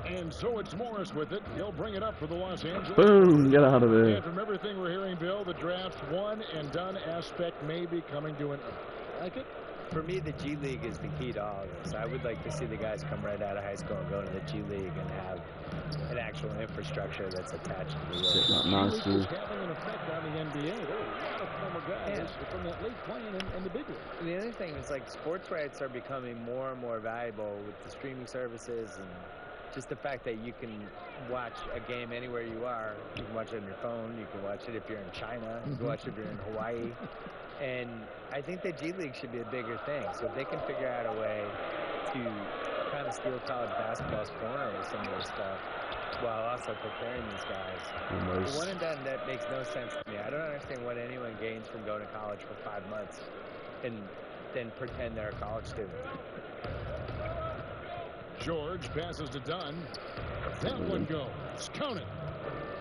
[SPEAKER 3] And so it's Morris with it. He'll bring it up for the Los Angeles.
[SPEAKER 1] Boom, get out of there.
[SPEAKER 3] And from everything we're hearing, Bill, the draft one and done aspect may be coming to an end. Like it?
[SPEAKER 13] For me, the G League is the key to all this. I would like to see the guys come right out of high school and go to the G League and have an actual infrastructure that's attached to the league.
[SPEAKER 1] Nice,
[SPEAKER 3] G League is having an effect on the NBA. There are a lot of former guys from that late playing in the big league.
[SPEAKER 13] And the other thing is, like, sports rights are becoming more and more valuable with the streaming services and just the fact that you can watch a game anywhere you are. You can watch it on your phone. You can watch it if you're in China. You can watch it if you're in Hawaii. And I think the G League should be a bigger thing. So if they can figure out a way to kind of steal college basketball's corner with some of this stuff while also preparing these guys. The one and done, that makes no sense to me. I don't understand what anyone gains from going to college for 5 months and then pretend they're a college student.
[SPEAKER 3] George passes to Dunn. That one goes. Count it.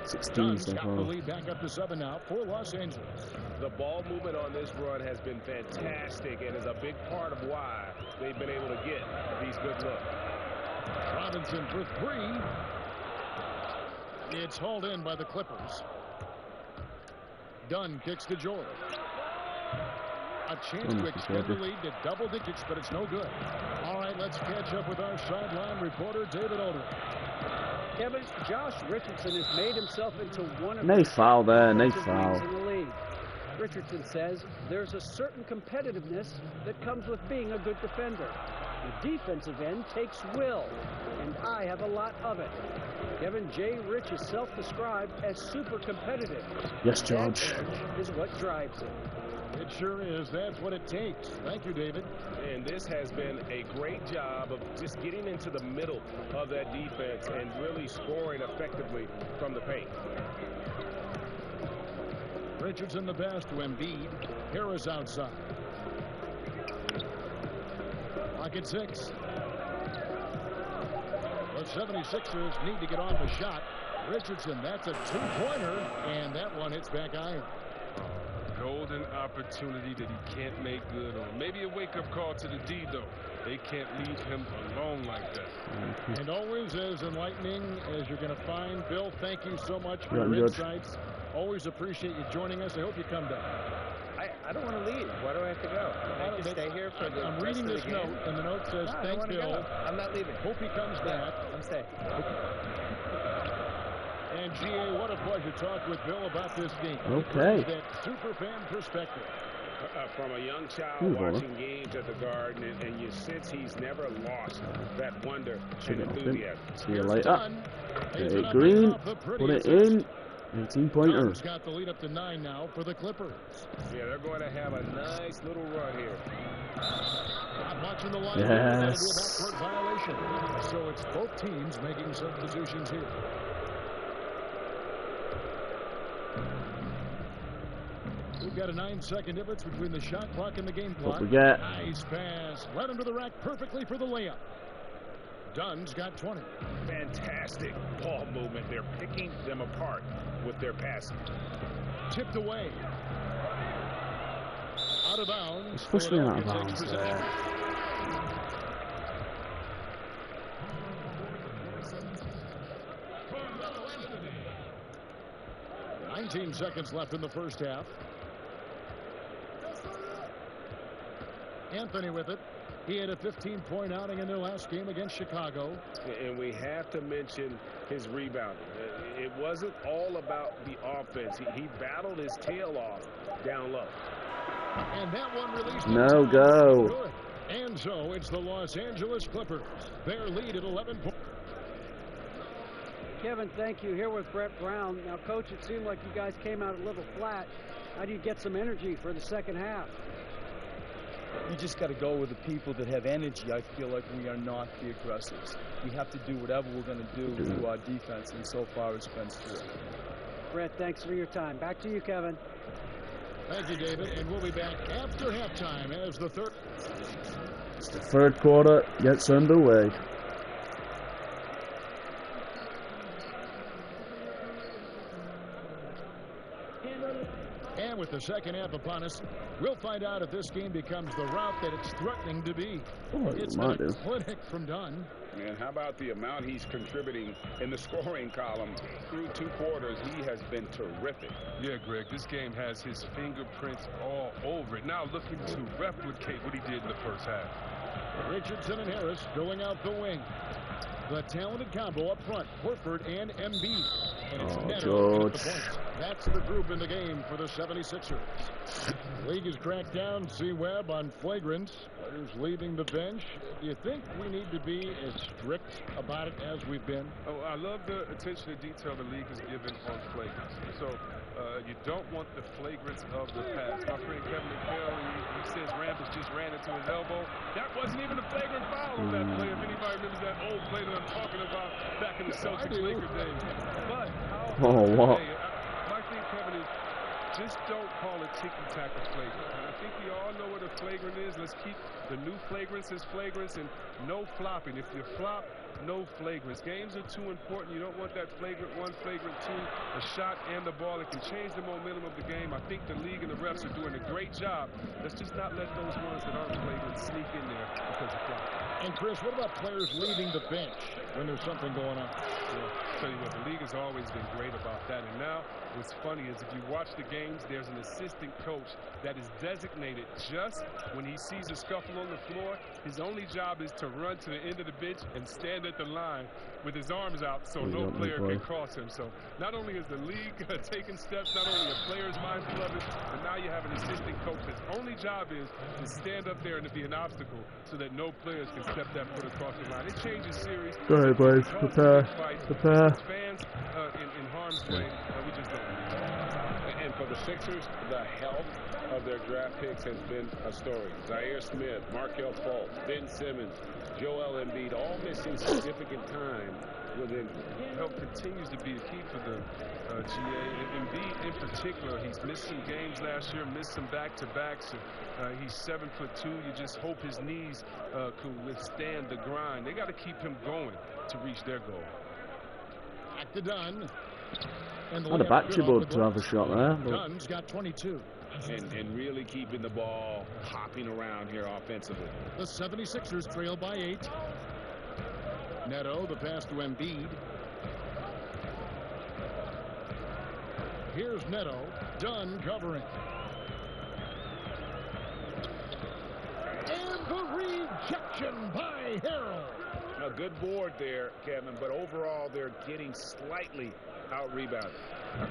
[SPEAKER 1] 16 so
[SPEAKER 3] got
[SPEAKER 1] far.
[SPEAKER 3] the lead back up to 7 now for Los Angeles.
[SPEAKER 4] The ball movement on this run has been fantastic and is a big part of why they've been able to get these good looks.
[SPEAKER 3] Robinson for 3. It's hauled in by the Clippers. Dunn kicks to George. A chance to extend the lead to double digits, but it's no good. All right, let's catch up with our sideline reporter, David Aldridge.
[SPEAKER 6] Kevin, Josh Richardson has made himself into one of
[SPEAKER 1] No
[SPEAKER 6] the
[SPEAKER 1] foul there, no
[SPEAKER 6] defensive
[SPEAKER 1] foul.
[SPEAKER 6] leads in the league. Richardson says there's a certain competitiveness that comes with being a good defender. The defensive end takes will, and I have a lot of it. Kevin J. Rich is self-described as super competitive.
[SPEAKER 1] Yes, George.
[SPEAKER 6] That edge is what drives him.
[SPEAKER 3] It sure is. That's what it takes. Thank you, David.
[SPEAKER 4] And this has been a great job of just getting into the middle of that defense and really scoring effectively from the paint.
[SPEAKER 3] Richardson the pass to Embiid. Harris outside. Clock at 6. The 76ers need to get off a shot. Richardson, that's a two-pointer, and that one hits back iron.
[SPEAKER 12] Golden opportunity that he can't make good on. Maybe a wake-up call to the D, though. They can't leave him alone like that.
[SPEAKER 3] And always as enlightening as you're going to find. Bill, thank you so much for your insights. Always appreciate you joining us. I hope you come back.
[SPEAKER 13] I don't want to leave. Why do I have to go? Can I just stay here for the
[SPEAKER 3] I'm reading this note, and the note says, thanks, Bill.
[SPEAKER 13] I'm not leaving.
[SPEAKER 3] Hope he comes back.
[SPEAKER 13] I'm staying.
[SPEAKER 3] And G.A., what a pleasure to talk with Bill about this game.
[SPEAKER 1] Okay.
[SPEAKER 3] That super fan perspective.
[SPEAKER 4] From a young child watching games at the Garden, and you sense he's never lost that wonder and enthusiasm.
[SPEAKER 1] See you later. Okay, Green, put it in. 18-pointers.
[SPEAKER 3] Got the lead up to 9 now for the Clippers.
[SPEAKER 4] Yeah, they're going to have a nice little run here.
[SPEAKER 3] I'm watching the line.
[SPEAKER 1] Yes.
[SPEAKER 3] That'll be a backcourt violation. So it's both teams making substitutions here. We've got a 9-second difference between the shot clock and the game clock.
[SPEAKER 1] Don't forget.
[SPEAKER 3] Nice pass. Right under the rack perfectly for the layup. Dunn's got 20.
[SPEAKER 4] Fantastic ball movement. They're picking them apart with their passing.
[SPEAKER 3] Tipped away. Out of bounds.
[SPEAKER 1] It's pushing out of bounds there.
[SPEAKER 3] – 19 seconds left in the first half. Anthony with it. He had a 15-point outing in their last game against Chicago.
[SPEAKER 4] And we have to mention his rebounding. It wasn't all about the offense. He battled his tail off down low.
[SPEAKER 3] And that one released.
[SPEAKER 1] No go.
[SPEAKER 3] Good. And so it's the Los Angeles Clippers. Their lead at 11 points.
[SPEAKER 6] Kevin, thank you. Here with Brett Brown. Now, Coach, it seemed like you guys came out a little flat. How do you get some energy for the second half?
[SPEAKER 14] You just got to go with the people that have energy. I feel like we are not the aggressors. We have to do whatever we're going to do to our defense, and so far it's been terrific.
[SPEAKER 6] Brett, thanks for your time. Back to you, Kevin.
[SPEAKER 3] Thank you, David. And we'll be back after halftime as the third
[SPEAKER 1] quarter gets underway.
[SPEAKER 3] with the second half upon us. We'll find out if this game becomes the route that it's threatening to be.
[SPEAKER 1] Oh,
[SPEAKER 3] It's
[SPEAKER 1] might
[SPEAKER 3] been a
[SPEAKER 1] do.
[SPEAKER 3] clinic from Dunn.
[SPEAKER 4] And how about the amount he's contributing in the scoring column? Through 2 quarters, he has been terrific.
[SPEAKER 12] Yeah, Greg, this game has his fingerprints all over it. Now looking to replicate what he did in the first half.
[SPEAKER 3] Richardson and Harris filling out the wing. The talented combo up front, Horford and Embiid. And it's Neto at the point. That's the group in the game for the 76ers. The league has cracked down C-Webb on flagrants. Players leaving the bench. Do you think we need to be as strict about it as we've been?
[SPEAKER 12] Oh, I love the attention to detail the league has given on flagrants. So you don't want the flagrants of the past. My friend Kevin McHale, he says Rambis just ran into his elbow. That wasn't even a flagrant foul on that play. If anybody remembers that old play that I'm talking about back in the Celtics-Lakers days. But
[SPEAKER 1] what?
[SPEAKER 12] My thing, Kevin, is just don't call a ticky-tack a flagrant. I think we all know what a flagrant is. Let's keep the new flagrants as flagrants and no flopping. If you flop, no flagrants. Games are too important. You don't want that flagrant 1, flagrant 2, a shot and the ball. It can change the momentum of the game. I think the league and the refs are doing a great job. Let's just not let those ones that aren't flagrant sneak in there because of flopping.
[SPEAKER 3] And Chris, what about players leaving the bench when there's something going on?
[SPEAKER 12] Well, I'll tell you what, the league has always been great about that. And now what's funny is if you watch the games, there's an assistant coach that is designated just when he sees a scuffle on the floor. His only job is to run to the end of the bench and stand at the line with his arms out so no player can cross him. So not only is the league taking steps, not only are players mindful of it, but now you have an assistant coach. His only job is to stand up there and to be an obstacle so that no players can step that foot across the line. It changes series.
[SPEAKER 1] Go ahead, boys. Prepare.
[SPEAKER 12] Fans in harm's way, we just don't need.
[SPEAKER 4] And for the Sixers, the health of their draft picks has been a story. Zaire Smith, Markelle Fultz, Ben Simmons, Joel Embiid, all missing significant time with injury.
[SPEAKER 12] Health continues to be a key for the GA. Embiid in particular, he's missed some games last year, missed some back-to-backs. He's 7'2". You just hope his knees can withstand the grind. They got to keep him going to reach their goal.
[SPEAKER 3] Back to Dunn.
[SPEAKER 1] I'd have backed you, bud, to have a shot there. But
[SPEAKER 3] Dunn's got 22.
[SPEAKER 4] And really keeping the ball hopping around here offensively.
[SPEAKER 3] The 76ers trail by 8. Neto, the pass to Embiid. Here's Neto. Dunn covering. And the rejection by Harrell.
[SPEAKER 4] A good board there, Kevin, but overall they're getting slightly out-rebounded.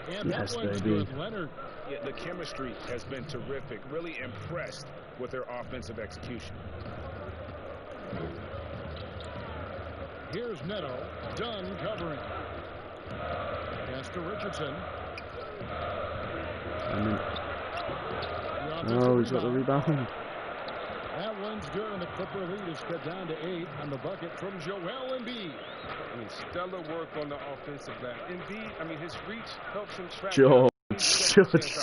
[SPEAKER 3] And that one's good, Leonard.
[SPEAKER 4] Yeah, the chemistry has been terrific. Really impressed with their offensive execution.
[SPEAKER 3] Here's Neto. Dunn covering. Pass to Richardson.
[SPEAKER 1] Oh, he's got the rebound.
[SPEAKER 3] That one's good, and the Clipper lead is cut down to 8 on the bucket from Joel Embiid.
[SPEAKER 12] I mean, stellar work on the offensive glass. Embiid, I mean, his reach helps him track.
[SPEAKER 1] George, stop that.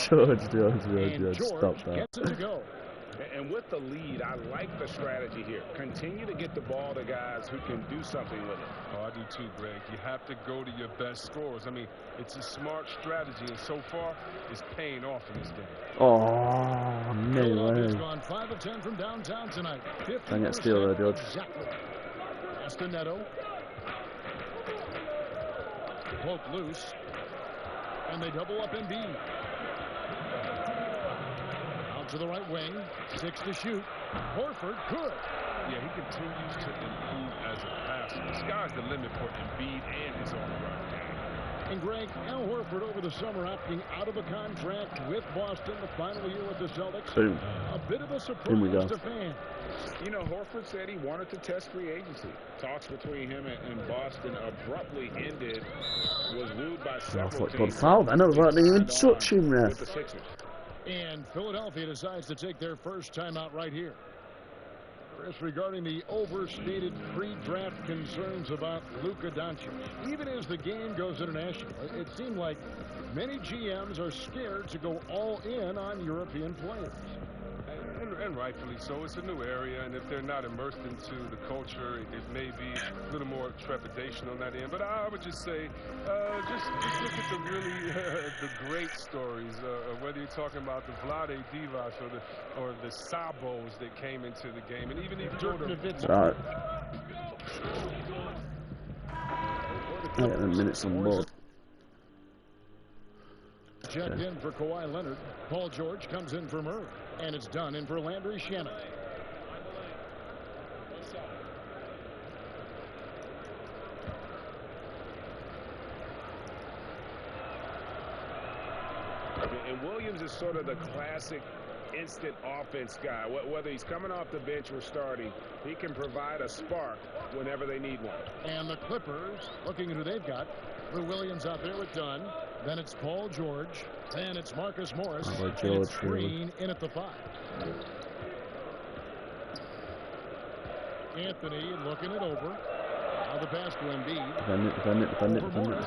[SPEAKER 3] Gets it to go.
[SPEAKER 4] And with the lead, I like the strategy here. Continue to get the ball to guys who can do something with it.
[SPEAKER 12] Oh, I do too, Greg. You have to go to your best scorers. I mean, it's a smart strategy, and so far, it's paying off in this game.
[SPEAKER 1] Oh, no way.
[SPEAKER 3] He's gone 5 of 10 from downtown tonight.
[SPEAKER 1] Don't get steal there, George.
[SPEAKER 3] Exactly. Pass to Neto. Poke loose. And they double up Embiid. Out to the right wing. 6 to shoot. Horford good.
[SPEAKER 12] Yeah, he continues to improve as a passer. The sky's the limit for Embiid and his all-around game.
[SPEAKER 3] And Greg, Al Horford over the summer opting out of a contract with Boston, the final year with the Celtics.
[SPEAKER 1] Boom.
[SPEAKER 3] A bit of a surprise to fans.
[SPEAKER 4] You know, Horford said he wanted to test free agency. Talks between him and Boston abruptly ended. Was wooed by several teams.
[SPEAKER 1] Good foul. I know they didn't even touch him there.
[SPEAKER 4] With the Sixers.
[SPEAKER 3] And Philadelphia decides to take their first timeout right here. Chris, regarding the overstated pre-draft concerns about Luka Doncic, even as the game goes international, it seemed like many GMs are scared to go all in on European players.
[SPEAKER 12] And and rightfully so. It's a new area, and if they're not immersed into the culture, it may be a little more trepidation on that end. But I would just say, just look at the really the great stories, whether you're talking about the Vlade Divac or the Sabos that came into the game, and even
[SPEAKER 1] Right. A minutes on board.
[SPEAKER 3] Checked in for Kawhi Leonard. Paul George comes in for Murray. And it's done in for Landry Shamet.
[SPEAKER 4] And Williams is sort of the classic instant offense guy. Whether he's coming off the bench or starting, he can provide a spark whenever they need one.
[SPEAKER 3] And the Clippers, looking at who they've got. Lou Williams out there with Dunn. Then it's Paul George. Then it's Marcus Morris.
[SPEAKER 1] George,
[SPEAKER 3] and it's Green in at the 5. Anthony looking it over. Now the pass to Embiid.
[SPEAKER 1] Defend it.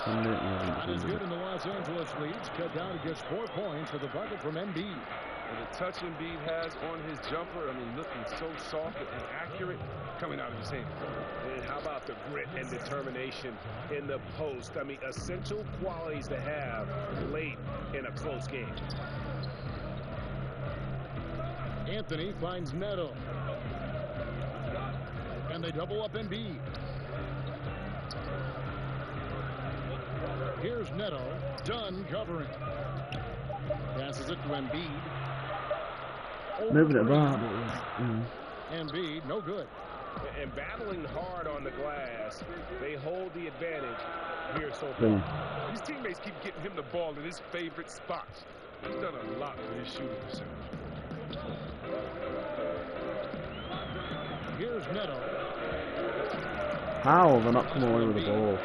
[SPEAKER 3] Shot is good, and the Los Angeles leads. Cut down, he gets 4 points with the bucket from Embiid.
[SPEAKER 12] And the touch Embiid has on his jumper, I mean, looking so soft and accurate coming out of his hand.
[SPEAKER 4] And how about the grit and determination in the post? I mean, essential qualities to have late in a close game.
[SPEAKER 3] Anthony finds Neto. And they double up Embiid. Here's Neto. Dunn covering. Passes it to Embiid.
[SPEAKER 1] Moving it around.
[SPEAKER 3] Embiid, no good.
[SPEAKER 4] And battling hard on the glass, they hold the advantage here so far.
[SPEAKER 12] His teammates keep getting him the ball in his favorite spots. He's done a lot for his shooting percentage.
[SPEAKER 3] Here's Neto.
[SPEAKER 1] How they're not coming away with the ball?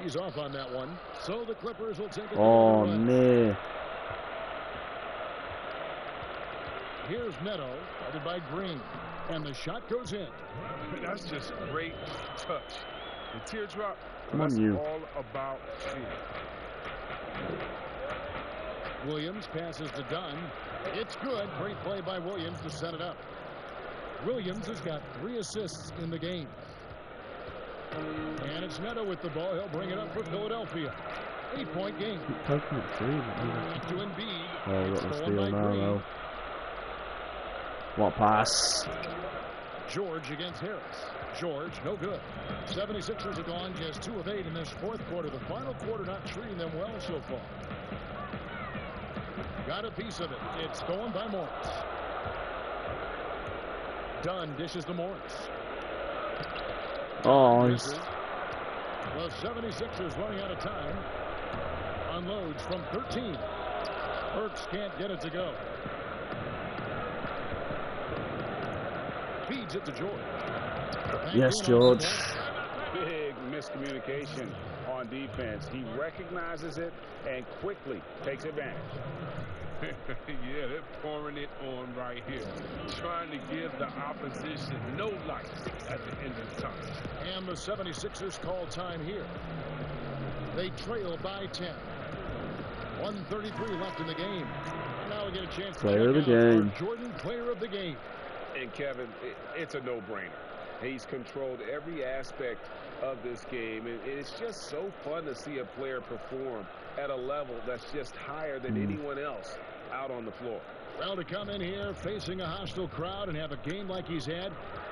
[SPEAKER 3] He's off on that one. So the Clippers will take it.
[SPEAKER 1] Oh, man.
[SPEAKER 3] Here's Neto, guarded by Green. And the shot goes in.
[SPEAKER 12] That's just great touch. The teardrop,
[SPEAKER 1] Come on,
[SPEAKER 12] that's
[SPEAKER 1] you.
[SPEAKER 12] all about feel.
[SPEAKER 3] Williams passes to Dunn. It's good. Great play by Williams to set it up. Williams has got 3 assists in the game. And it's Neto with the ball. He'll bring it up for Philadelphia. 8-point game.
[SPEAKER 1] Keep poking it through.
[SPEAKER 3] Back to Embiid.
[SPEAKER 1] Oh, we
[SPEAKER 3] It's
[SPEAKER 1] got the
[SPEAKER 3] stolen
[SPEAKER 1] steal
[SPEAKER 3] by
[SPEAKER 1] now,
[SPEAKER 3] Green.
[SPEAKER 1] though. What pass?
[SPEAKER 3] George against Harris. George, no good. 76ers have gone just 2 of 8 in this 4th quarter. The final quarter not treating them well so far. Got a piece of it. It's stolen by Morris. Dunn dishes to Morris.
[SPEAKER 1] Oh,
[SPEAKER 3] Misses. The 76ers running out of time. Unloads from 13. Burks can't get it to go. Feeds it to George.
[SPEAKER 1] yes, George.
[SPEAKER 4] Big miscommunication on defense. He recognizes it and quickly takes advantage.
[SPEAKER 12] Yeah, they're pouring it on right here. Trying to give the opposition no life at the end of the time.
[SPEAKER 3] And the 76ers call time here. They trail by 10. 1:33 left in the game. Now we get a chance to
[SPEAKER 1] Player of the
[SPEAKER 3] check out
[SPEAKER 1] game.
[SPEAKER 3] our Jordan player of the game.
[SPEAKER 4] And Kevin, it's a no-brainer. He's controlled every aspect of this game, and it's just so fun to see a player perform at a level that's just higher than anyone else out on the floor.
[SPEAKER 3] Well, to come in here facing a hostile crowd and have a game like he's had,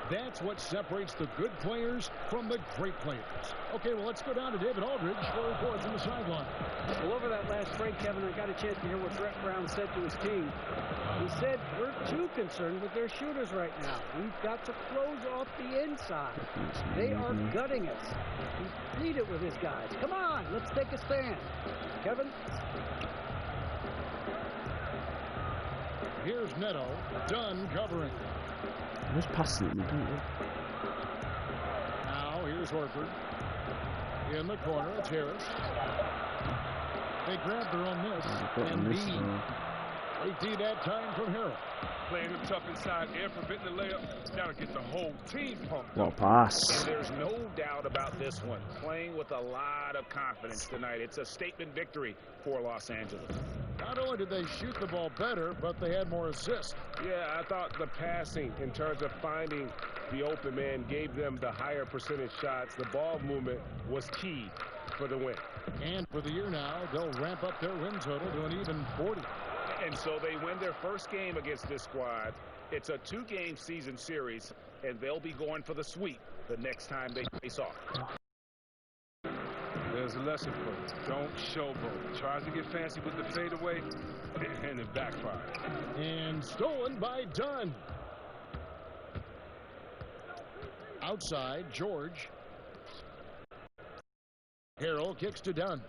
[SPEAKER 3] that's what separates the good players from the great players. Okay, well, let's go down to David Aldridge for a report from the sideline.
[SPEAKER 6] Well, over that last break, Kevin, I got a chance to hear what Brett Brown said to his team. He said, we're too concerned with their shooters right now. We've got to close off the inside. They are gutting us. He pleaded with his guys. Come on, let's take a stand. Kevin?
[SPEAKER 3] Here's Neto. Dunn covering.
[SPEAKER 1] Who's passing it?
[SPEAKER 3] Now, here's Horford. In the corner, it's Harris. They grab their own miss.
[SPEAKER 1] Got the miss,
[SPEAKER 3] Embiid. They tee that time from Harrell.
[SPEAKER 12] Playing him tough inside, air preventing the layup. That'll get the whole team pumped.
[SPEAKER 1] What a pass.
[SPEAKER 15] And there's no doubt about this one. Playing with a lot of confidence tonight. It's a statement victory for Los Angeles.
[SPEAKER 3] Not only did they shoot the ball better, but they had more assists.
[SPEAKER 4] Yeah, I thought the passing in terms of finding the open man gave them the higher percentage shots. The ball movement was key for the win.
[SPEAKER 3] And for the year now, they'll ramp up their win total to an even 40.
[SPEAKER 15] And so they win their first game against this squad. It's a 2-game season series, and they'll be going for the sweep the next time they face off.
[SPEAKER 12] There's a lesson for you. Don't showboat. Tries to get fancy with the fadeaway, and it backfired.
[SPEAKER 3] And stolen by Dunn. Outside, George. Harrell kicks to Dunn.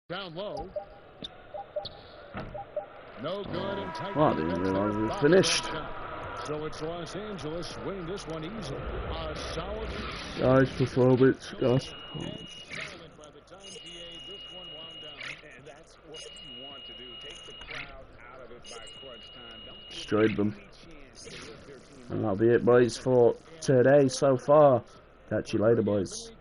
[SPEAKER 3] Down low. No good and tight.
[SPEAKER 1] Oh, I didn't realize we finished.
[SPEAKER 3] So it's Los Angeles winning this one easily. A solid.
[SPEAKER 1] Nice performance, guys.
[SPEAKER 15] And that's what you want to do. Take the crowd out of it by crunch time.
[SPEAKER 1] Destroyed them. And that'll be it, boys, for today so far. Catch you later, boys.